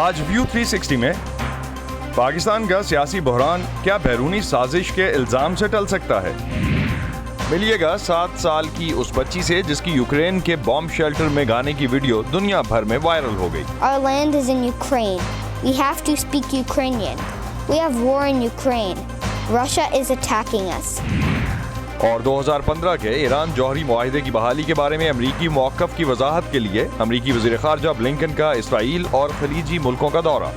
آج ویو 360 میں پاکستان کا سیاسی بحران کیا بیرونی سازش کے الزام سے ٹل سکتا ہے؟ ملیے گا 7 سال کی اس بچی سے جس کی یوکرین کے بام شیلٹر میں گانے کی ویڈیو دنیا بھر میں وائرل ہو گئی. Our land is in Ukraine. We have to speak Ukrainian. We have war in Ukraine. Russia is attacking us. اور 2015 کے ایران جوہری معاہدے کی بحالی کے بارے میں امریکی موقف کی وضاحت کے لیے امریکی وزیر خارجہ بلنکن کا اسرائیل اور خلیجی ملکوں کا دورہ.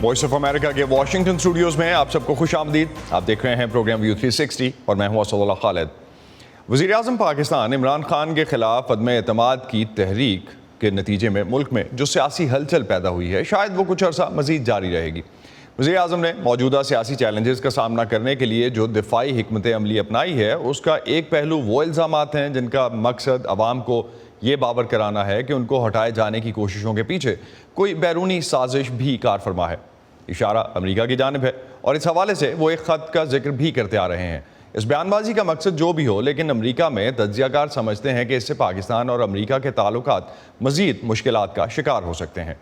وائس آف امریکہ کے واشنگٹن اسٹوڈیوز میں آپ سب کو خوش آمدید. آپ دیکھ رہے ہیں پروگرام ویو 360 اور میں ہوں اسد اللہ خالد. وزیر اعظم پاکستان عمران خان کے خلاف عدم اعتماد کی تحریک کے نتیجے میں ملک میں جو سیاسی ہلچل پیدا ہوئی ہے شاید وہ کچھ عرصہ مزید جاری رہے گی. وزیر اعظم نے موجودہ سیاسی چیلنجز کا سامنا کرنے کے لیے جو دفاعی حکمت عملی اپنائی ہے اس کا ایک پہلو وہ الزامات ہیں جن کا مقصد عوام کو یہ باور کرانا ہے کہ ان کو ہٹائے جانے کی کوششوں کے پیچھے کوئی بیرونی سازش بھی کار فرما ہے. اشارہ امریکہ کی جانب ہے اور اس حوالے سے وہ ایک خط کا ذکر بھی کرتے آ رہے ہیں. اس بیان بازی کا مقصد جو بھی ہو لیکن امریکہ میں تجزیہ کار سمجھتے ہیں کہ اس سے پاکستان اور امریکہ کے تعلقات مزید مشکلات کا شکار ہو سکتے ہیں.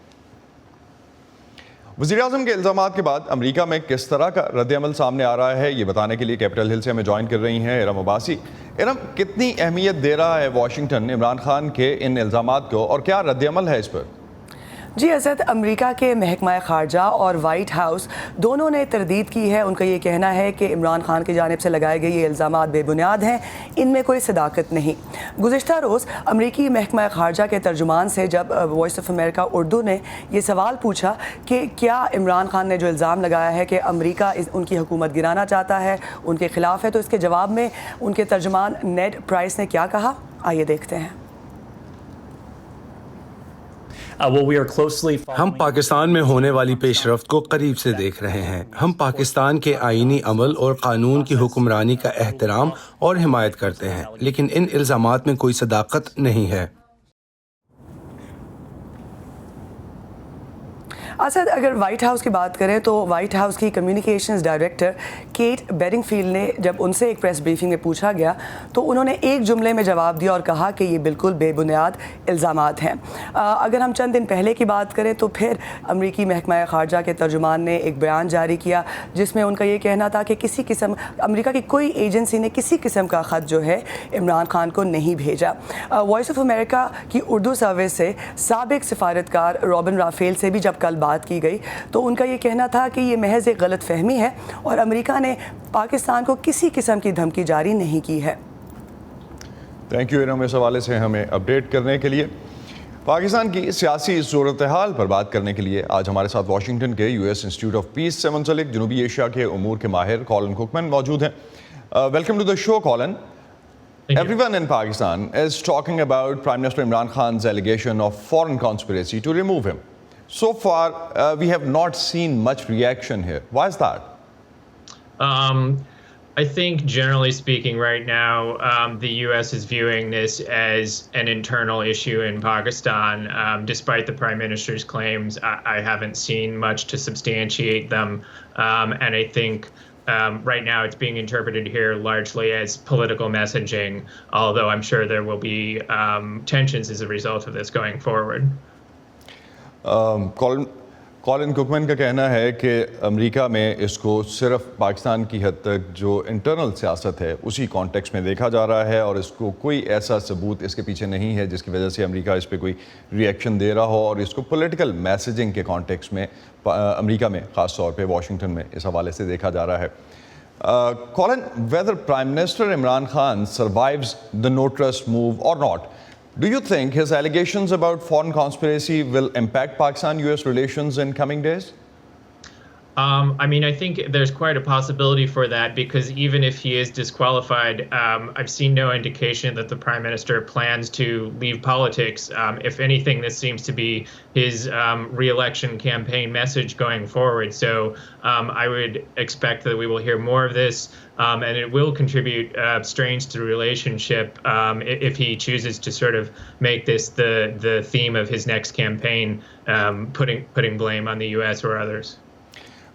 وزیر اعظم کے الزامات کے بعد امریکہ میں کس طرح کا رد عمل سامنے آ رہا ہے یہ بتانے کے لیے کیپٹل ہل سے ہمیں جوائن کر رہی ہیں ارم عباسی. ارم، کتنی اہمیت دے رہا ہے واشنگٹن عمران خان کے ان الزامات کو اور کیا رد عمل ہے اس پر؟ جی اسد، امریکہ کے محکمہ خارجہ اور وائٹ ہاؤس دونوں نے تردید کی ہے. ان کا یہ کہنا ہے کہ عمران خان کی جانب سے لگائے گئے یہ الزامات بے بنیاد ہیں، ان میں کوئی صداقت نہیں. گزشتہ روز امریکی محکمہ خارجہ کے ترجمان سے جب وائس آف امریکہ اردو نے یہ سوال پوچھا کہ کیا عمران خان نے جو الزام لگایا ہے کہ امریکہ ان کی حکومت گرانا چاہتا ہے ان کے خلاف ہے، تو اس کے جواب میں ان کے ترجمان نیڈ پرائس نے کیا کہا، آئیے دیکھتے ہیں. ہم پاکستان میں ہونے والی پیش رفت کو قریب سے دیکھ رہے ہیں. ہم پاکستان کے آئینی عمل اور قانون کی حکمرانی کا احترام اور حمایت کرتے ہیں، لیکن ان الزامات میں کوئی صداقت نہیں ہے. اسد، اگر وائٹ ہاؤس کی بات کریں تو وائٹ ہاؤس کی communications director Kate Bedingfield نے جب ان سے ایک پریس بریفنگ میں پوچھا گیا تو انہوں نے ایک جملے میں جواب دیا اور کہا کہ یہ بالکل بے بنیاد الزامات ہیں. اگر ہم چند دن پہلے کی بات کریں تو پھر امریکی محکمہ خارجہ کے ترجمان نے ایک بیان جاری کیا جس میں ان کا یہ کہنا تھا کہ کسی قسم امریکہ کی کوئی ایجنسی نے کسی قسم کا خط جو ہے عمران خان کو نہیں بھیجا. وائس آف امریکہ کی اردو سروس سے سابق سفارتکار رابن رافیل سے بھی جب کل بات کی گئی تو ان کا یہ کہنا تھا کہ یہ محض ایک غلط فہمی ہے اور امریکہ نے پاکستان کو کسی قسم کی دھمکی جاری نہیں کی ہے. تھینک یو ارم، اس حوالے سے ہمیں اپڈیٹ کرنے کے لیے. پاکستان کی سیاسی صورتحال پر بات کرنے کے لیے آج ہمارے ساتھ واشنگٹن کے U S institute of peace سے منسلک جنوبی ایشیا کے امور کے ماہر کالن کوکمن موجود ہیں. Welcome to the show Colin. Everyone in Pakistan is talking about Prime Minister Imran Khan's allegation of foreign conspiracy to remove him. So far, we have not seen much reaction here. Why is that? I think generally speaking right now, the U.S. is viewing this as an internal issue in Pakistan. Despite the Prime Minister's claims, I haven't seen much to substantiate them. And I think right now it's being interpreted here largely as political messaging, although I'm sure there will be tensions as a result of this going forward. کالن کوکمن کا کہنا ہے کہ امریکہ میں اس کو صرف پاکستان کی حد تک جو انٹرنل سیاست ہے اسی کانٹیکس میں دیکھا جا رہا ہے اور اس کو کوئی ایسا ثبوت اس کے پیچھے نہیں ہے جس کی وجہ سے امریکہ اس پہ کوئی ریئیکشن دے رہا ہو اور اس کو پولیٹیکل میسیجنگ کے کانٹیکس میں امریکہ میں خاص طور پہ واشنگٹن میں اس حوالے سے دیکھا جا رہا ہے. Colin, whether Prime Minister Imran Khan survives the no trust move or not, do you think his allegations about foreign conspiracy will impact Pakistan-US relations in coming days? I mean, I think there's quite a possibility for that because even if he is disqualified, I've seen no indication that the Prime Minister plans to leave politics. If anything, this seems to be his re-election campaign message going forward. So I would expect that we will hear more of this, and it will contribute strains to the relationship if he chooses to sort of make this the theme of his next campaign, putting blame on the U.S. or others.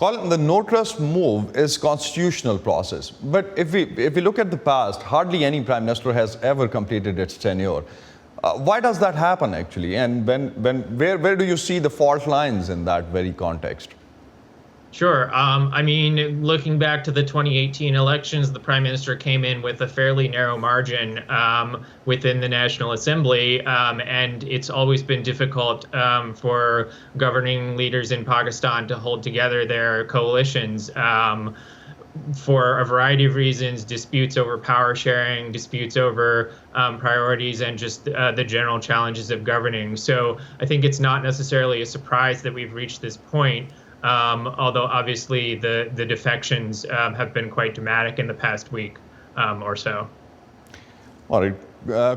Colin, the no trust move is constitutional process, but if we look at the past, hardly any prime minister has ever completed its tenure. Why does that happen actually? And where do you see the fault lines in that very context? Sure. I mean, looking back to the 2018 elections, the prime minister came in with a fairly narrow margin within the National Assembly, and it's always been difficult for governing leaders in Pakistan to hold together their coalitions. For a variety of reasons, disputes over power sharing, disputes over priorities, and just the general challenges of governing. So I think it's not necessarily a surprise that we've reached this point, although obviously the defections have been quite dramatic in the past week or so. All right.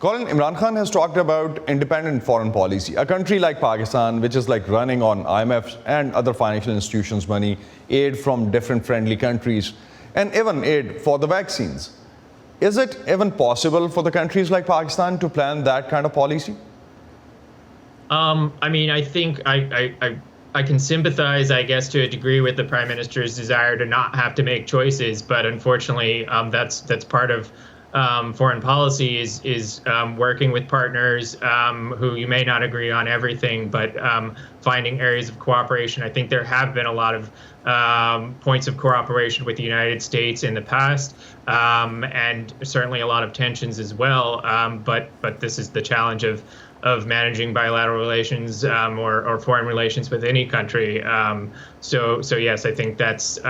Colin, Imran Khan has talked about independent foreign policy. A country like Pakistan, which is like running on IMF and other financial institutions' money, aid from different friendly countries, and even aid for the vaccines. Is it even possible for the countries like Pakistan to plan that kind of policy? I mean, I think I can sympathize, I guess, to a degree with the Prime Minister's desire to not have to make choices, but unfortunately, that's part of foreign policy is working with partners who you may not agree on everything, but finding areas of cooperation. I think there have been a lot of points of cooperation with the United States in the past, and certainly a lot of tensions as well. But this is the challenge of managing bilateral relations or foreign relations with any country. So yes, I think that's.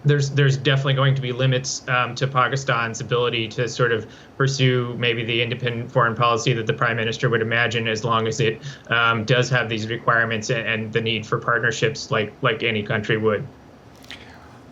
There's definitely going to be limits to Pakistan's ability to sort of pursue maybe the independent foreign policy that the Prime Minister would imagine, as long as it does have these requirements and the need for partnerships like any country would.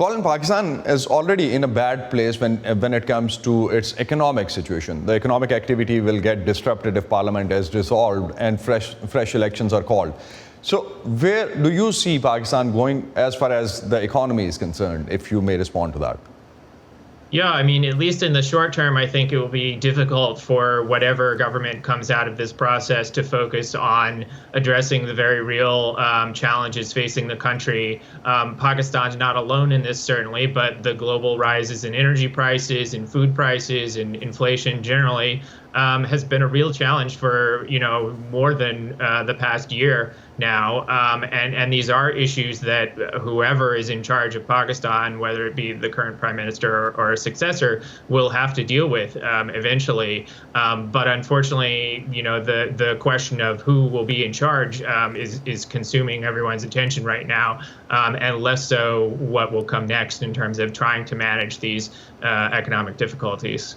Colin, Pakistan is already in a bad place when it comes to its economic situation. The economic activity will get disrupted if Parliament is dissolved and fresh elections are called. So, where do you see Pakistan going as far as the economy is concerned, if you may respond to that? Yeah, I mean, at least in the short term, I think it will be difficult for whatever government comes out of this process to focus on addressing the very real challenges facing the country. Pakistan's not alone in this, certainly, but the global rises in energy prices and food prices and inflation generally has been a real challenge for, more than the past year now. And these are issues that whoever is in charge of Pakistan, whether it be the current prime minister or a successor, will have to deal with eventually. But unfortunately, the question of who will be in charge is consuming everyone's attention right now, and less so what will come next in terms of trying to manage these economic difficulties.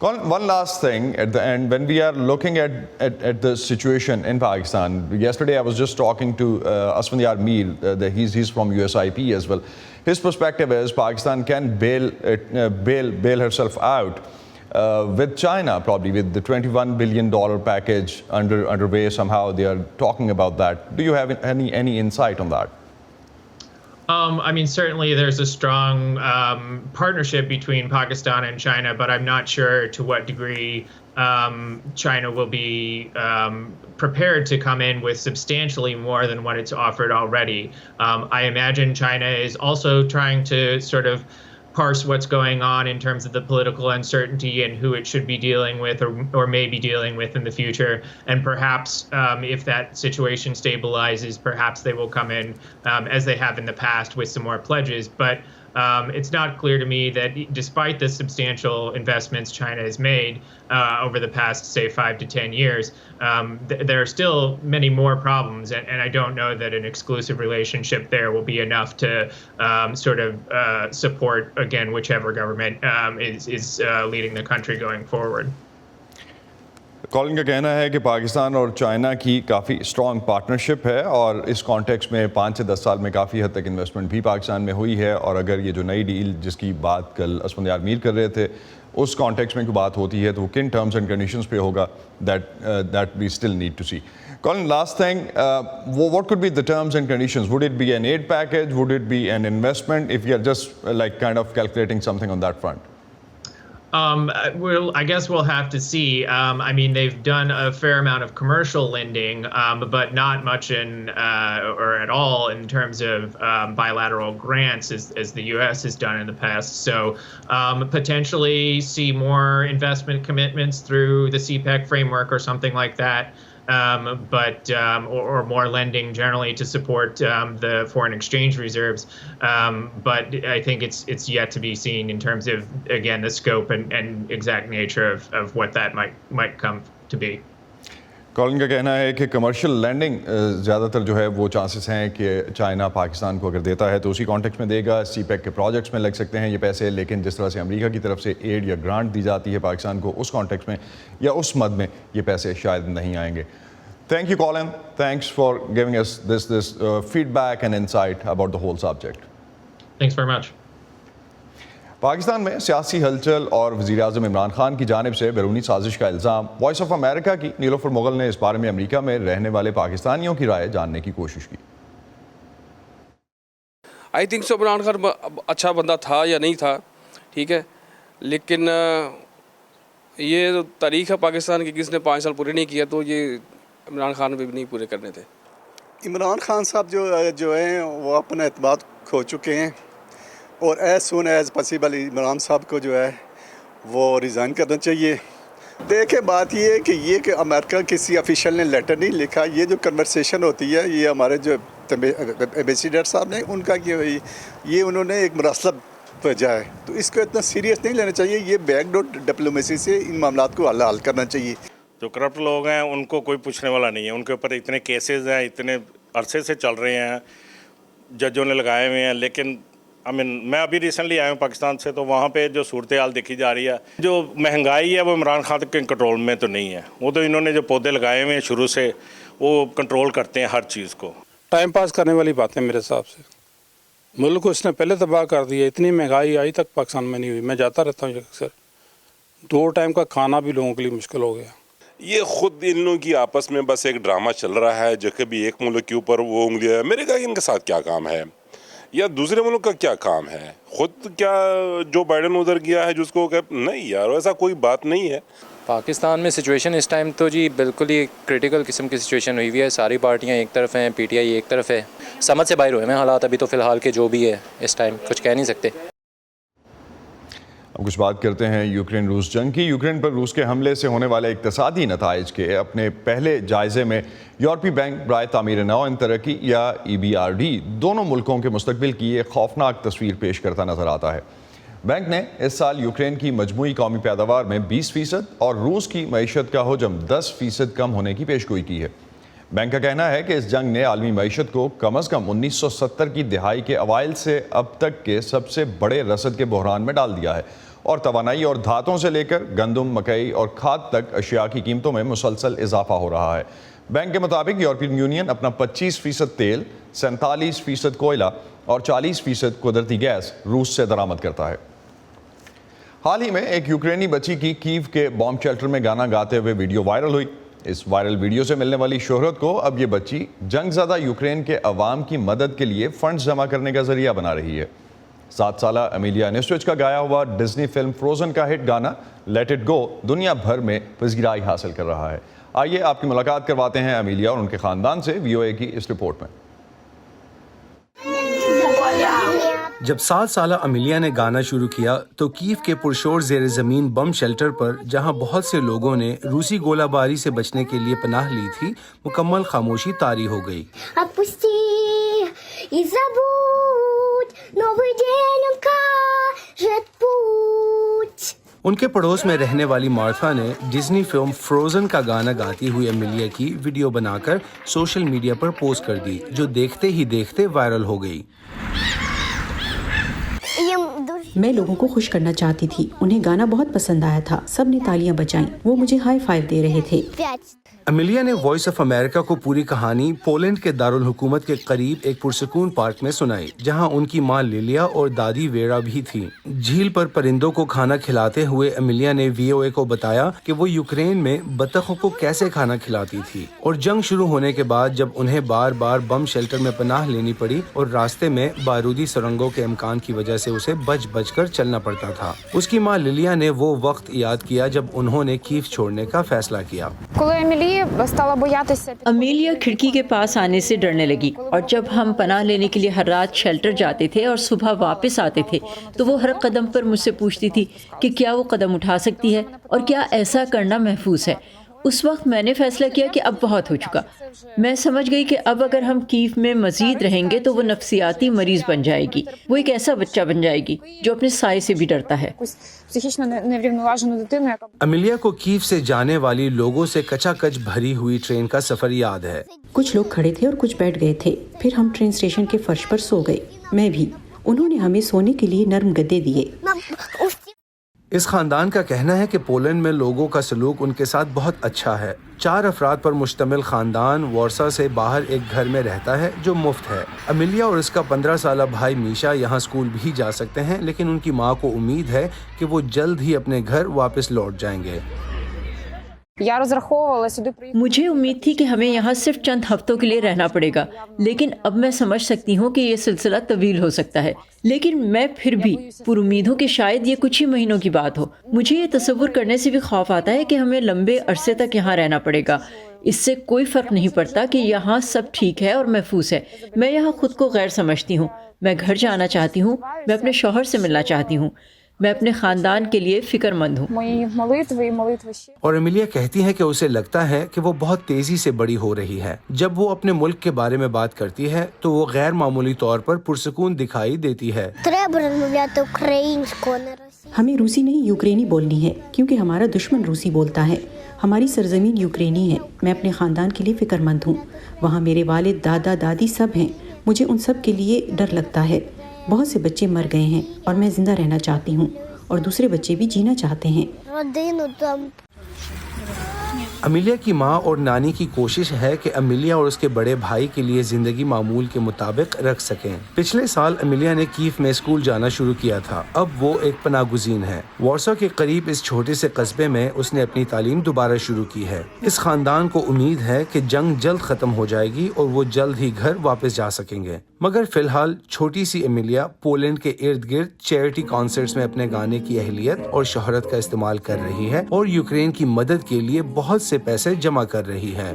One last thing at the end, when we are looking at the situation in Pakistan, yesterday I was just talking to Asfandyar Mir, he's from USIP as well. His perspective is Pakistan can bail herself out with China, probably with the $21 billion package underway. Somehow they are talking about that. Do you have any insight on that? I mean, certainly there's a strong partnership between Pakistan and China, but I'm not sure to what degree China will be prepared to come in with substantially more than what it's offered already. I imagine China is also trying to sort of parse what's going on in terms of the political uncertainty and who it should be dealing with or may be dealing with in the future. And perhaps if that situation stabilizes, perhaps they will come in as they have in the past with some more pledges. But it's not clear to me that despite the substantial investments China has made over the past, say, 5 to 10 years, there are still many more problems. And I don't know that an exclusive relationship there will be enough to sort of support, again, whichever government is leading the country going forward. Colin کا کہنا ہے کہ پاکستان اور China کی کافی strong partnership ہے اور اس context میں 5 سے 10 سال میں کافی حد تک انویسٹمنٹ بھی پاکستان میں ہوئی ہے. اور اگر یہ جو نئی ڈیل جس کی بات کل اسفندیار میر کر رہے تھے اس کانٹیکس میں کوئی بات ہوتی ہے تو وہ کن ٹرمز اینڈ کنڈیشنز پہ ہوگا, that we still need to see. Colin, last thing, what could be the terms and conditions? Would it be an aid package? Would it be an investment? If you're just like kind of calculating something on that front. I guess we'll have to see. I mean, they've done a fair amount of commercial lending, but not much or at all in terms of bilateral grants as the U.S. has done in the past. So potentially see more investment commitments through the CPEC framework or something like that. But more lending generally to support the foreign exchange reserves. But I think it's yet to be seen in terms of, again, the scope and exact nature of what that might come to be. Colin کا کہنا ہے کہ commercial landing زیادہ تر جو ہے وہ chances ہیں کہ چائنا پاکستان کو اگر دیتا ہے تو اسی کانٹیکس میں دے گا. سی پیک کے پروجیکٹس میں لگ سکتے ہیں یہ پیسے, لیکن جس طرح سے امریکہ کی طرف سے ایڈ یا گرانٹ دی جاتی ہے پاکستان کو اس کانٹیکس میں یا اس مد میں یہ پیسے شاید نہیں آئیں گے. Thank you, Colin. Thanks for giving us this feedback and insight about the whole subject. Thanks very much. Pakistan میں سیاسی ہلچل اور وزیر اعظم عمران خان کی جانب سے بیرونی سازش کا الزام. وائس آف امریکہ کی نیلوفر مغل نے اس بارے میں امریکہ میں رہنے والے پاکستانیوں کی رائے جاننے کی کوشش کی. I think so Imran Khan اچھا بندہ تھا یا نہیں تھا, ٹھیک ہے, لیکن یہ تاریخ ہے پاکستان کی, کس نے 5 سال پورے نہیں کیا تو یہ عمران خان بھی نہیں پورے کرنے تھے. عمران خان صاحب جو ہیں وہ اپنا اعتماد کھو چکے ہیں اور as soon as possible Imran صاحب کو جو ہے وہ ریزائن کرنا چاہیے. دیکھیں بات یہ ہے کہ امریکہ کسی آفیشیل نے لیٹر نہیں لکھا, یہ جو کنورسیشن ہوتی ہے یہ ہمارے جو ایمبیسیڈر صاحب نے ان کا یہ انہوں نے ایک مراسلہ بھیجا ہے, تو اس کو اتنا سیریس نہیں لینا چاہیے. یہ بیک ڈور ڈپلومیسی سے ان معاملات کو حل کرنا چاہیے. جو کرپٹ لوگ ہیں ان کو کوئی پوچھنے والا نہیں ہے, ان کے اوپر اتنے کیسز ہیں, اتنے عرصے سے چل رہے ہیں, ججوں نے لگائے ہوئے ہیں. لیکن میں ابھی ریسنٹلی آیا ہوں پاکستان سے, تو وہاں پہ جو صورتحال دیکھی جا رہی ہے, جو مہنگائی ہے وہ عمران خان کے کنٹرول میں تو نہیں ہے. وہ تو انہوں نے جو پودے لگائے ہوئے ہیں شروع سے وہ کنٹرول کرتے ہیں ہر چیز کو. ٹائم پاس کرنے والی باتیں میرے حساب سے. ملک کو اس نے پہلے تباہ کر دیا. اتنی مہنگائی آئی تک پاکستان میں نہیں ہوئی. میں جاتا رہتا ہوں اکثر, 2 ٹائم کا کھانا بھی لوگوں کے لیے مشکل ہو گیا. یہ خود ان لوگوں کی آپس میں بس ایک ڈرامہ چل رہا ہے, جو کبھی ایک ملک کے اوپر وہ انگلیاں ہے. میرے کہا ان کے ساتھ کیا کام ہے یا دوسرے ملک کا کیا کام ہے؟ خود کیا جو بائیڈن ادھر گیا ہے جس کو کہ نہیں یار ایسا کوئی بات نہیں ہے. پاکستان میں سچویشن اس ٹائم تو جی بالکل ہی کریٹیکل قسم کی سچویشن ہوئی ہوئی ہے. ساری پارٹیاں ایک طرف ہیں, پی ٹی آئی ایک طرف ہے. سمجھ سے باہر ہوئے ہیں حالات ابھی تو فی الحال کے جو بھی ہے اس ٹائم, کچھ کہہ نہیں سکتے. اب کچھ بات کرتے ہیں یوکرین روس جنگ کی. یوکرین پر روس کے حملے سے ہونے والے اقتصادی نتائج کے اپنے پہلے جائزے میں یورپی بینک برائے تعمیر نو ترقی یا EBRD دونوں ملکوں کے مستقبل کی ایک خوفناک تصویر پیش کرتا نظر آتا ہے. بینک نے اس سال یوکرین کی مجموعی قومی پیداوار میں 20% اور روس کی معیشت کا حجم 10% کم ہونے کی پیشگوئی کی ہے. بینک کا کہنا ہے کہ اس جنگ نے عالمی معیشت کو کم از کم 1970 کی دہائی کے اوائل سے اب تک کے سب سے بڑے رسد کے بحران میں ڈال دیا ہے اور توانائی اور دھاتوں سے لے کر گندم، مکئی اور کھاد تک اشیاء کی قیمتوں میں مسلسل اضافہ ہو رہا ہے۔ بینک کے مطابق یورپین یونین اپنا 25% تیل، 47% کوئلہ اور 40% قدرتی گیس روس سے درآمد کرتا ہے۔ حال ہی میں ایک یوکرینی بچی کی کیو کے بام شیلٹر میں گانا گاتے ہوئے ویڈیو وائرل ہوئی۔ اس وائرل ویڈیو سے ملنے والی شہرت کو اب یہ بچی جنگ زدہ یوکرین کے عوام کی مدد کے لیے فنڈز جمع کرنے کا ذریعہ بنا رہی ہے۔ 7 سالہ امیلیا نیسوچ کا گایا ہوا ڈزنی فلم فروزن کا ہٹ گانا لیٹ اٹ گو دنیا بھر میں پذیرائی حاصل کر رہا ہے۔ آئیے آپ کی ملاقات کرواتے ہیں امیلیا اور ان کے خاندان سے VOA کی اس رپورٹ میں۔ جب 7 سالہ امیلیا نے گانا شروع کیا تو کیف کے پرشور زیر زمین بم شیلٹر پر، جہاں بہت سے لوگوں نے روسی گولہ باری سے بچنے کے لیے پناہ لی تھی، مکمل خاموشی طاری ہو گئی۔ ان کے پڑوس میں رہنے والی مارتھا نے ڈزنی فلم فروزن کا گانا گاتی ہوئی امیلیا کی ویڈیو بنا کر سوشل میڈیا پر پوسٹ کر دی، جو دیکھتے ہی دیکھتے وائرل ہو گئی۔ میں لوگوں کو خوش کرنا چاہتی تھی، انہیں گانا بہت پسند آیا تھا، سب نے تالیاں بجائیں، وہ مجھے ہائی فائیو دے رہے تھے۔ امیلیا نے وائس آف امریکہ کو پوری کہانی پولینڈ کے دارالحکومت کے قریب ایک پرسکون پارک میں سنائی، جہاں ان کی ماں لیلیا اور دادی ویرا بھی تھی۔ جھیل پر پرندوں کو کھانا کھلاتے ہوئے امیلیا نے VOA کو بتایا کہ وہ یوکرین میں بطخوں کو کیسے کھانا کھلاتی تھی، اور جنگ شروع ہونے کے بعد جب انہیں بار بار بم شیلٹر میں پناہ لینی پڑی اور راستے میں بارودی سرنگوں کے امکان کی وجہ سے اسے بچ کر چلنا پڑتا تھا۔ اس کی ماں لیلیا نے وہ وقت یاد کیا جب انہوں نے کیف چھوڑنے کا فیصلہ کیا۔ امیلیا کھڑکی کے پاس آنے سے ڈرنے لگی، اور جب ہم پناہ لینے کے لیے ہر رات شیلٹر جاتے تھے اور صبح واپس آتے تھے تو وہ ہر قدم پر مجھ سے پوچھتی تھی کہ کیا وہ قدم اٹھا سکتی ہے اور کیا ایسا کرنا محفوظ ہے۔ اس وقت میں نے فیصلہ کیا کہ اب بہت ہو چکا۔ میں سمجھ گئی کہ اب اگر ہم کیف میں مزید رہیں گے تو وہ نفسیاتی مریض بن جائے گی، وہ ایک ایسا بچہ بن جائے گی جو اپنے سائے سے بھی ڈرتا ہے۔ امیلیا کو کیف سے جانے والی لوگوں سے کچا کچ بھری ہوئی ٹرین کا سفر یاد ہے۔ کچھ لوگ کھڑے تھے اور کچھ بیٹھ گئے تھے، پھر ہم ٹرین اسٹیشن کے فرش پر سو گئے، میں بھی۔ انہوں نے ہمیں سونے کے لیے نرم گدے دیے۔ اس خاندان کا کہنا ہے کہ پولینڈ میں لوگوں کا سلوک ان کے ساتھ بہت اچھا ہے۔ 4 افراد پر مشتمل خاندان وارسا سے باہر ایک گھر میں رہتا ہے جو مفت ہے۔ امیلیا اور اس کا 15 سالہ بھائی میشا یہاں اسکول بھی جا سکتے ہیں، لیکن ان کی ماں کو امید ہے کہ وہ جلد ہی اپنے گھر واپس لوٹ جائیں گے۔ مجھے امید تھی کہ ہمیں یہاں صرف چند ہفتوں کے لیے رہنا پڑے گا، لیکن اب میں سمجھ سکتی ہوں کہ یہ سلسلہ طویل ہو سکتا ہے، لیکن میں پھر بھی پر امید ہوں کہ شاید یہ کچھ ہی مہینوں کی بات ہو۔ مجھے یہ تصور کرنے سے بھی خوف آتا ہے کہ ہمیں لمبے عرصے تک یہاں رہنا پڑے گا۔ اس سے کوئی فرق نہیں پڑتا کہ یہاں سب ٹھیک ہے اور محفوظ ہے۔ میں یہاں خود کو غیر سمجھتی ہوں، میں گھر جانا چاہتی ہوں، میں اپنے شوہر سے ملنا چاہتی ہوں، میں اپنے خاندان کے لیے فکر مند ہوں۔ اور امیلیا کہتی ہے کہ اسے لگتا ہے کہ وہ بہت تیزی سے بڑی ہو رہی ہے۔ جب وہ اپنے ملک کے بارے میں بات کرتی ہے تو وہ غیر معمولی طور پر پرسکون دکھائی دیتی ہے۔ ہمیں روسی نہیں یوکرینی بولنی ہے، کیونکہ ہمارا دشمن روسی بولتا ہے۔ ہماری سرزمین یوکرینی ہے۔ میں اپنے خاندان کے لیے فکر مند ہوں۔ وہاں میرے والد، دادا، دادی سب ہیں۔ مجھے ان سب کے لیے ڈر لگتا ہے۔ بہت سے بچے مر گئے ہیں اور میں زندہ رہنا چاہتی ہوں، اور دوسرے بچے بھی جینا چاہتے ہیں۔ امیلیا کی ماں اور نانی کی کوشش ہے کہ امیلیا اور اس کے بڑے بھائی کے لیے زندگی معمول کے مطابق رکھ سکیں۔ پچھلے سال امیلیا نے کیف میں اسکول جانا شروع کیا تھا، اب وہ ایک پناہ گزین ہے۔ وارسا کے قریب اس چھوٹے سے قصبے میں اس نے اپنی تعلیم دوبارہ شروع کی ہے۔ اس خاندان کو امید ہے کہ جنگ جلد ختم ہو جائے گی اور وہ جلد ہی گھر واپس جا سکیں گے، مگر فی الحال چھوٹی سی امیلیا پولینڈ کے ارد گرد چیریٹی کانسرٹس میں اپنے گانے کی اہلیت اور شہرت کا استعمال کر رہی ہے اور یوکرین کی مدد کے لیے بہت سے پیسے جمع کر رہی ہے۔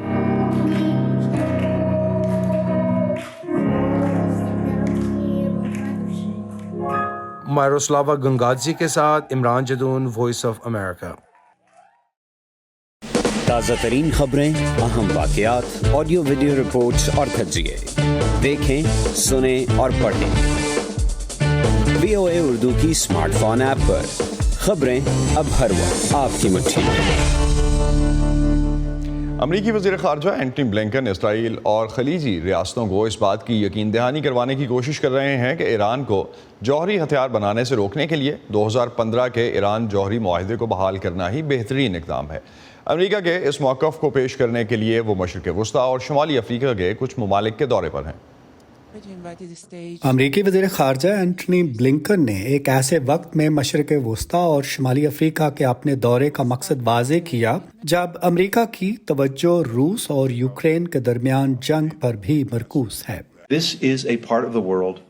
مائروسلاوا گنگادزی کے ساتھ Imran Jadoon, Voice of America. تازہ ترین خبریں، اہم واقعات، آڈیو ویڈیو رپورٹس اور تجزیے دیکھیں، سنیں اور پڑھیں VOA اردو کی اسمارٹ فون ایپ پر۔ خبریں اب ہر وقت آپ کی مٹھی میں۔ امریکی وزیر خارجہ اینٹنی بلنکن اسرائیل اور خلیجی ریاستوں کو اس بات کی یقین دہانی کروانے کی کوشش کر رہے ہیں کہ ایران کو جوہری ہتھیار بنانے سے روکنے کے لیے 2015 کے ایران جوہری معاہدے کو بحال کرنا ہی بہترین اقدام ہے۔ امریکہ کے اس موقف کو پیش کرنے کے لیے وہ مشرق وسطی اور شمالی افریقہ کے کچھ ممالک کے دورے پر ہیں۔ امریکی وزیر خارجہ اینٹنی بلنکن نے ایک ایسے وقت میں مشرق وسطی اور شمالی افریقہ کے اپنے دورے کا مقصد واضح کیا جب امریکہ کی توجہ روس اور یوکرین کے درمیان جنگ پر بھی مرکوز ہے۔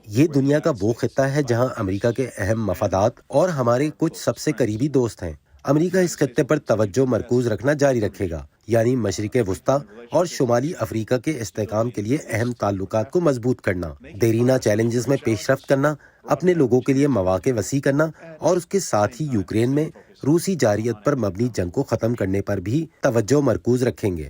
یہ دنیا کا وہ خطہ ہے جہاں امریکہ کے اہم مفادات اور ہمارے کچھ سب سے قریبی دوست ہیں۔ امریکہ اس خطے پر توجہ مرکوز رکھنا جاری رکھے گا، یعنی مشرق وسطی اور شمالی افریقہ کے استحکام کے لیے اہم تعلقات کو مضبوط کرنا، دیرینہ چیلنجز میں پیش رفت کرنا، اپنے لوگوں کے لیے مواقع وسیع کرنا اور اس کے ساتھ ہی یوکرین میں روسی جارحیت پر مبنی جنگ کو ختم کرنے پر بھی توجہ مرکوز رکھیں گے۔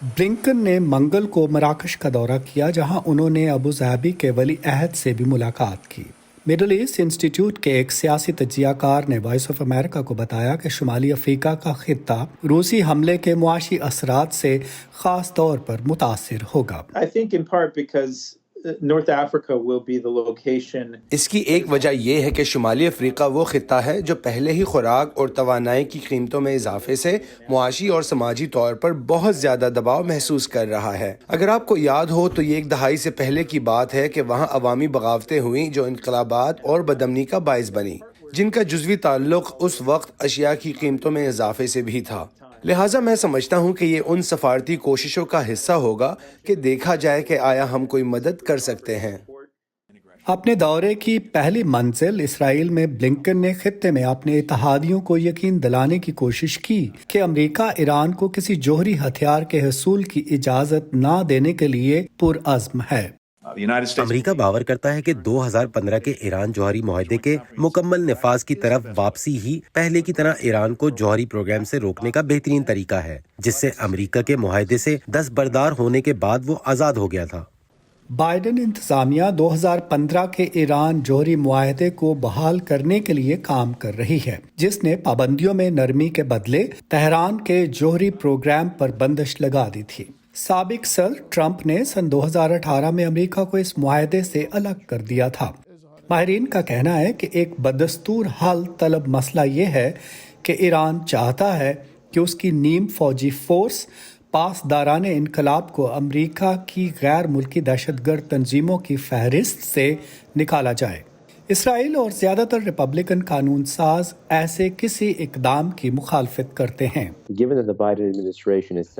بلنکن نے منگل کو مراکش کا دورہ کیا جہاں انہوں نے ابوظہبی کے ولی عہد سے بھی ملاقات کی۔ مڈل ایسٹ انسٹیٹیوٹ کے ایک سیاسی تجزیہ کار نے وائس آف امریکہ کو بتایا کہ شمالی افریقہ کا خطہ روسی حملے کے معاشی اثرات سے خاص طور پر متاثر ہوگا۔ اس کی ایک وجہ یہ ہے کہ شمالی افریقہ وہ خطہ ہے جو پہلے ہی خوراک اور توانائی کی قیمتوں میں اضافے سے معاشی اور سماجی طور پر بہت زیادہ دباؤ محسوس کر رہا ہے۔ اگر آپ کو یاد ہو تو یہ ایک دہائی سے پہلے کی بات ہے کہ وہاں عوامی بغاوتیں ہوئیں جو انقلابات اور بدامنی کا باعث بنی، جن کا جزوی تعلق اس وقت اشیاء کی قیمتوں میں اضافے سے بھی تھا۔ لہٰذا میں سمجھتا ہوں کہ یہ ان سفارتی کوششوں کا حصہ ہوگا کہ دیکھا جائے کہ آیا ہم کوئی مدد کر سکتے ہیں۔ اپنے دورے کی پہلی منزل اسرائیل میں بلنکن نے خطے میں اپنے اتحادیوں کو یقین دلانے کی کوشش کی کہ امریکہ ایران کو کسی جوہری ہتھیار کے حصول کی اجازت نہ دینے کے لیے پرعزم ہے۔ امریکہ باور کرتا ہے کہ 2015 کے ایران جوہری معاہدے کے مکمل نفاذ کی طرف واپسی ہی پہلے کی طرح ایران کو جوہری پروگرام سے روکنے کا بہترین طریقہ ہے، جس سے امریکہ کے معاہدے سے دستبردار ہونے کے بعد وہ آزاد ہو گیا تھا۔ بائیڈن انتظامیہ 2015 کے ایران جوہری معاہدے کو بحال کرنے کے لیے کام کر رہی ہے، جس نے پابندیوں میں نرمی کے بدلے تہران کے جوہری پروگرام پر بندش لگا دی تھی۔ سابق صدر ٹرمپ نے سن 2018 میں امریکہ کو اس معاہدے سے الگ کر دیا تھا۔ ماہرین کا کہنا ہے کہ ایک بدستور حل طلب مسئلہ یہ ہے کہ ایران چاہتا ہے کہ اس کی نیم فوجی فورس پاسداران انقلاب کو امریکہ کی غیر ملکی دہشت گرد تنظیموں کی فہرست سے نکالا جائے۔ اسرائیل اور زیادہ تر ریپبلکن قانون ساز ایسے کسی اقدام کی مخالفت کرتے ہیں۔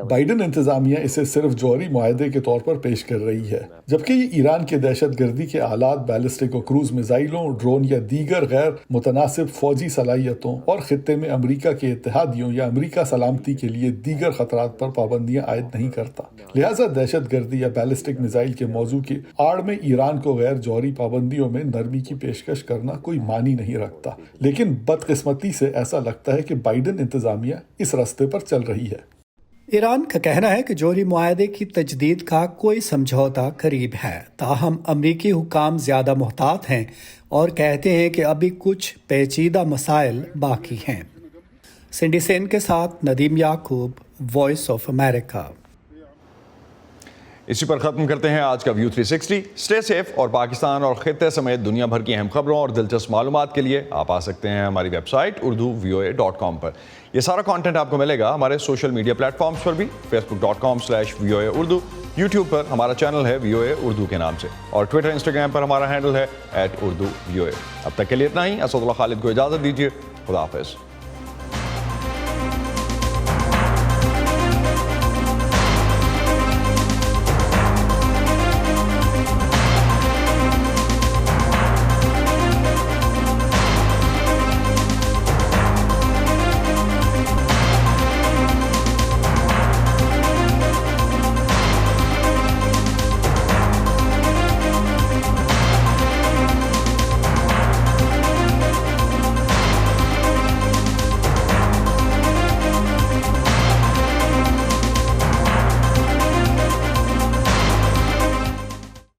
بائیڈن انتظامیہ اسے صرف جوہری معاہدے کے طور پر پیش کر رہی ہے، جبکہ یہ ایران کے دہشت گردی کے آلات، بیلسٹک اور کروز میزائلوں، ڈرون یا دیگر غیر متناسب فوجی صلاحیتوں اور خطے میں امریکہ کے اتحادیوں یا امریکہ سلامتی کے لیے دیگر خطرات پر پابندیاں عائد نہیں کرتا۔ لہٰذا دہشت گردی یا بیلسٹک میزائل کے موضوع کی آڑ میں ایران کو غیر جوہری پابندیوں میں نرمی کی پیشکش کرنا کوئی معنی نہیں رکھتا، لیکن بدقسمتی سے ایسا لگتا ہے کہ بائیڈن انتظامیہ اس راستے پر چل رہی ہے۔ ایران کا کہنا ہے کہ جوہری معاہدے کی تجدید کا کوئی سمجھوتا قریب ہے، تاہم امریکی حکام زیادہ محتاط ہیں اور کہتے ہیں کہ ابھی کچھ پیچیدہ مسائل باقی ہیں۔ سنڈی سین کے ساتھ ندیم یعقوب، وائس آف امریکہ۔ اسی پر ختم کرتے ہیں آج کا ویو 360۔ اسٹے سیف اور پاکستان اور خطے سمیت دنیا بھر کی اہم خبروں اور دلچسپ معلومات کے لیے آپ آ سکتے ہیں ہماری ویب سائٹ urduvoa.com پر۔ یہ سارا کانٹینٹ آپ کو ملے گا ہمارے سوشل میڈیا پلیٹ فارمز پر بھی، facebook.com/VOA Urdu، یوٹیوب پر ہمارا چینل ہے VOA اردو کے نام سے، اور ٹویٹر انسٹاگرام پر ہمارا ہینڈل ہے @UrduVOA۔ اب تک کے لیے اتنا ہی، اسد اللہ خالد کو اجازت دیجیے، خدا حافظ۔